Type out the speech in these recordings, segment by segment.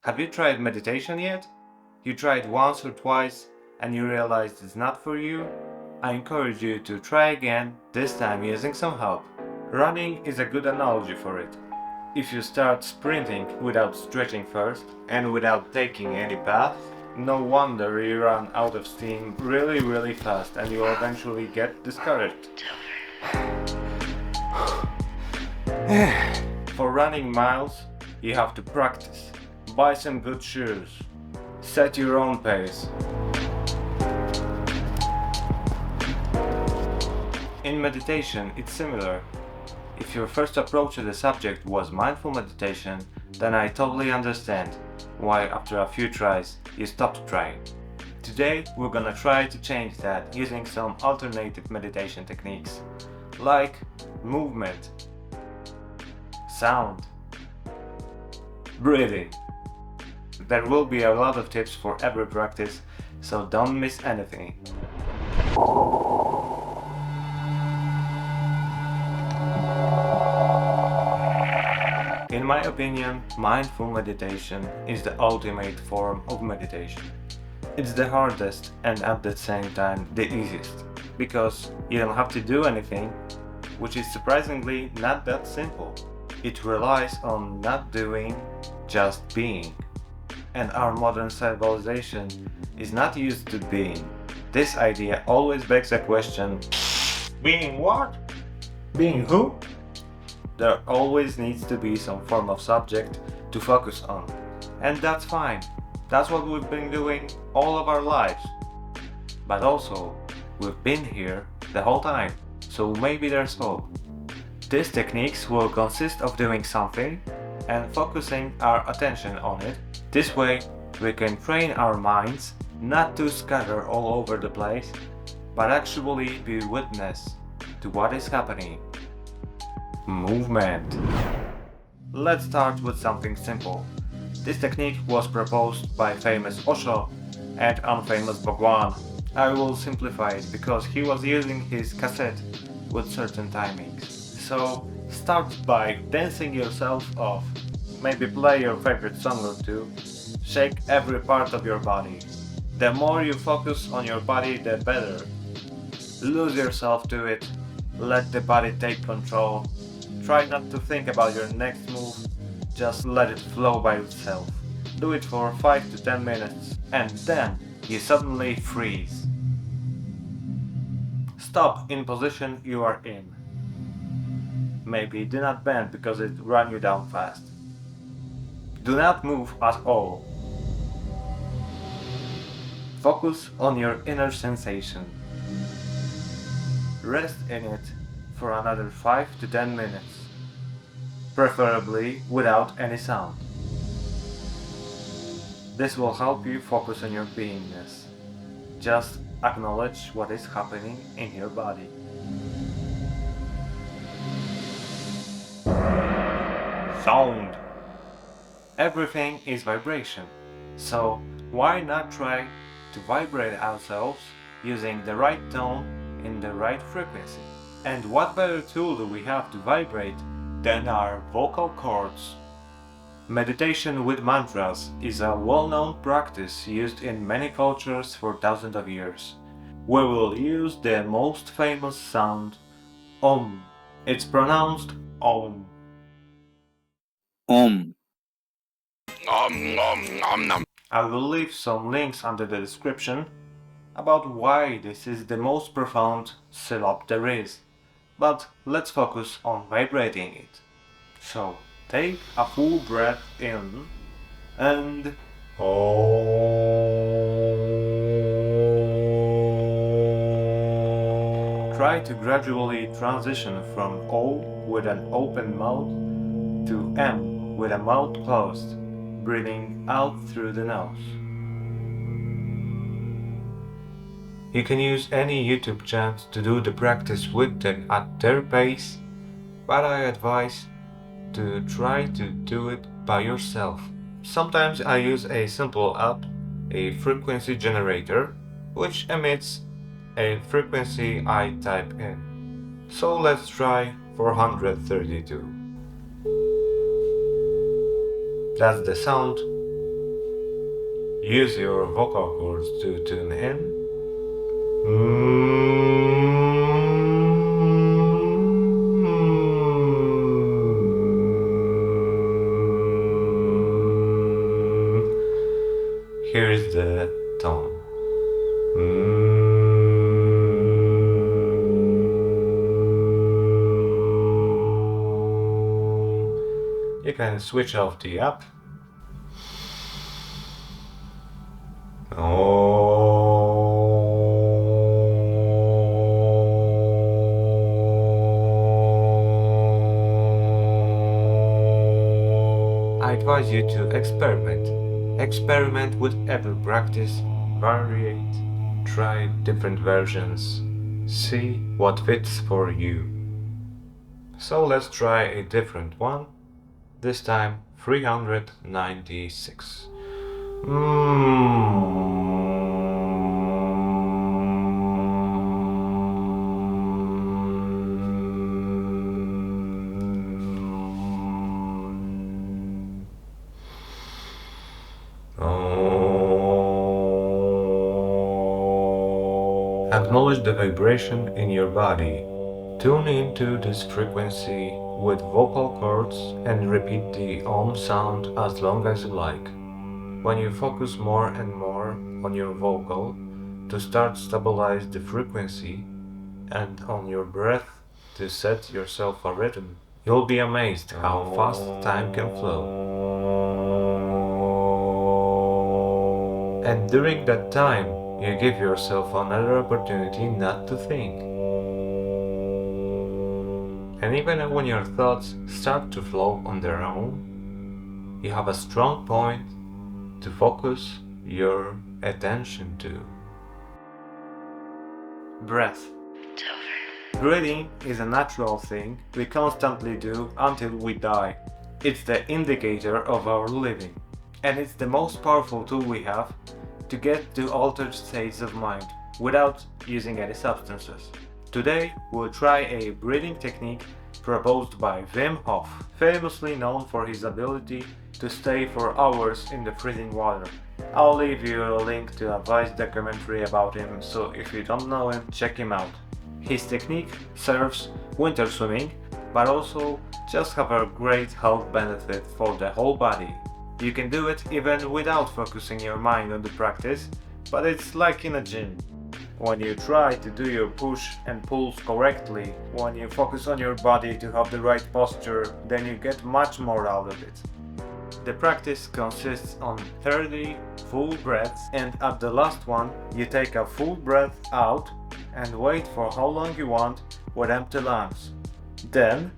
Have you tried meditation yet? You tried once or twice and you realized it's not for you? I encourage you to try again, this time using some help. Running is a good analogy for it. If you start sprinting without stretching first and without taking any bath, no wonder you run out of steam really fast and you'll eventually get discouraged. For running miles, you have to practice. Buy some good shoes. Set your own pace. In meditation, it's similar. If your first approach to the subject was mindful meditation, then I totally understand why after a few tries you stopped trying. Today we're gonna try to change that using some alternative meditation techniques like movement, sound, breathing. There will be a lot of tips for every practice, so don't miss anything. In my opinion, mindful meditation is the ultimate form of meditation. It's the hardest and at the same time the easiest, because you don't have to do anything, which is surprisingly not that simple. It relies on not doing, just being. And our modern civilization is not used to being. This idea always begs a question: being what? Being who? There always needs to be some form of subject to focus on. And that's fine. That's what we've been doing all of our lives. But also, we've been here the whole time, so maybe there's hope. These techniques will consist of doing something and focusing our attention on it. This way, we can train our minds not to scatter all over the place, but actually be witness to what is happening. Movement. Let's start with something simple. This technique was proposed by famous Osho and unfamous Bhagwan. I will simplify it because he was using his cassette with certain timings. So start by dancing yourself off. Maybe play your favorite song or two. Shake every part of your body. The more you focus on your body, the better. Lose yourself to it. Let the body take control. Try not to think about your next move, just let it flow by itself. Do it for 5 to 10 minutes and then you suddenly freeze. Stop in position you are in. Maybe do not bend because it runs you down fast. Do not move at all. Focus on your inner sensation. Rest in it for another 5 to 10 minutes, preferably without any sound. This will help you focus on your beingness. Just acknowledge what is happening in your body. Sound. Everything is vibration, so why not try to vibrate ourselves using the right tone in the right frequency? And what better tool do we have to vibrate than our vocal cords? Meditation with mantras is a well-known practice used in many cultures for thousands of years. We will use the most famous sound, Om. It's pronounced Om. Om. I will leave some links under the description about why this is the most profound syllable there is. But let's focus on vibrating it. So take a full breath in and try to gradually transition from O with an open mouth to M with a mouth closed, breathing out through the nose. You can use any YouTube chant to do the practice with them at their pace, but I advise to try to do it by yourself. Sometimes I use a simple app, a frequency generator, which emits a frequency I type in. So let's try 432. That's the sound Use your vocal cords to tune in. Here is the tone. You can switch off the app. I advise you to experiment with every practice, variate, try different versions, see what fits for you. So let's try a different one, this time 396. Acknowledge the vibration in your body. Tune into this frequency with vocal cords and repeat the Om sound as long as you like. When you focus more and more on your vocal to start stabilize the frequency and on your breath to set yourself a rhythm, you'll be amazed how fast time can flow. And during that time, you give yourself another opportunity not to think. And even when your thoughts start to flow on their own, you have a strong point to focus your attention to. Breath. Breathing is a natural thing we constantly do until we die. It's the indicator of our living, and it's the most powerful tool we have to get to altered states of mind without using any substances. Today we'll try a breathing technique proposed by Wim Hof, famously known for his ability to stay for hours in the freezing water. I'll leave you a link to a Vice documentary about him, so if you don't know him, check him out. His technique serves winter swimming, but also just have a great health benefit for the whole body. You can do it even without focusing your mind on the practice, but it's like in a gym. When you try to do your push and pulls correctly, when you focus on your body to have the right posture, then you get much more out of it. The practice consists on 30 full breaths, and at the last one you take a full breath out and wait for how long you want with empty lungs. Then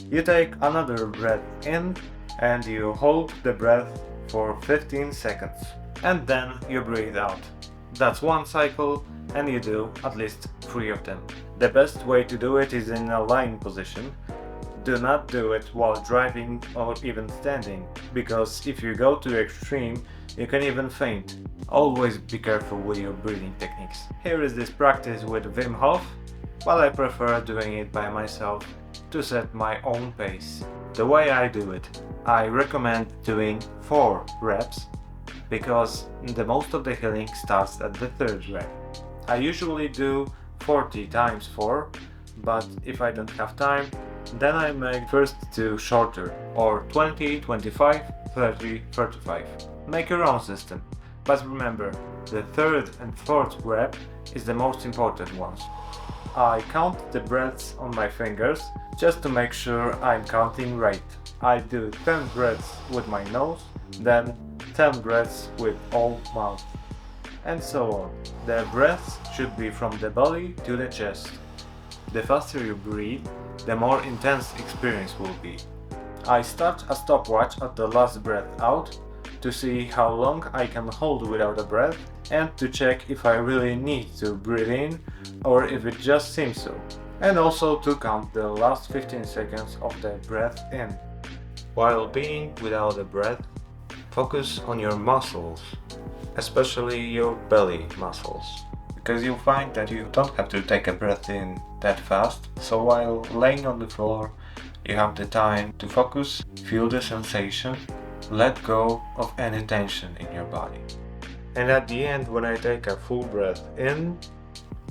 you take another breath in and you hold the breath for 15 seconds. And then you breathe out. That's one cycle, and you do at least 3 of them. The best way to do it is in a lying position. Do not do it while driving or even standing, because if you go to extreme, you can even faint. Always be careful with your breathing techniques. Here is this practice with Wim Hof, but I prefer doing it by myself to set my own pace. The way I do it, I recommend doing 4 reps, because the most of the healing starts at the 3rd rep. I usually do 40 times 4, but if I don't have time, then I make first 2 shorter, or 20, 25, 30, 35. Make your own system, but remember, the 3rd and 4th rep is the most important ones. I count the breaths on my fingers just to make sure I'm counting right. I do 10 breaths with my nose, then 10 breaths with all mouth, and so on. The breaths should be from the belly to the chest. The faster you breathe, the more intense experience will be. I start a stopwatch at the last breath out to see how long I can hold without a breath, and to check if I really need to breathe in or if it just seems so, and also to count the last 15 seconds of the breath in. While being without a breath, focus on your muscles, especially your belly muscles, because you'll find that you don't have to take a breath in that fast, so while laying on the floor, you have the time to focus, feel the sensation, let go of any tension in your body. And at the end, when I take a full breath in,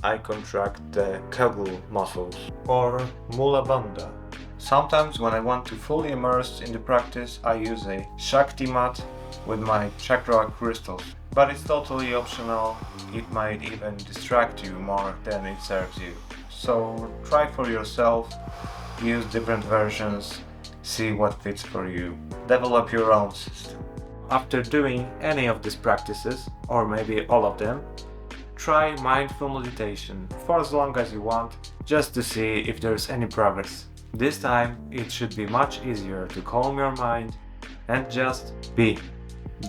I contract the kegel muscles or mula bandha. Sometimes when I want to fully immerse in the practice, I use a Shakti mat with my chakra crystals. But it's totally optional, it might even distract you more than it serves you. So try for yourself, use different versions, see what fits for you. Develop your own system. After doing any of these practices, or maybe all of them, try mindful meditation for as long as you want, just to see if there's any progress. This time it should be much easier to calm your mind and just be.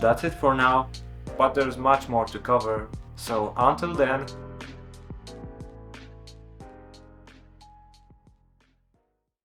That's it for now, but there's much more to cover, so until then,